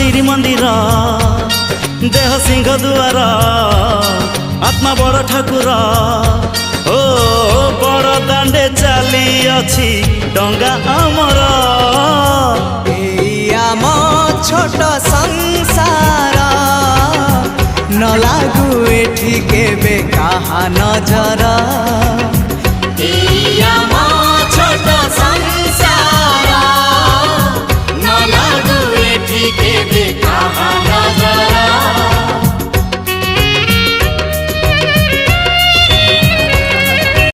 श्रीमंदिर देह सिंह दुआर आत्मा बड़ ठाकुर ओ बड़ दांडे चली अछि डंगा आमर आम छोट संसार न लागू एठी केबे कहा नजर।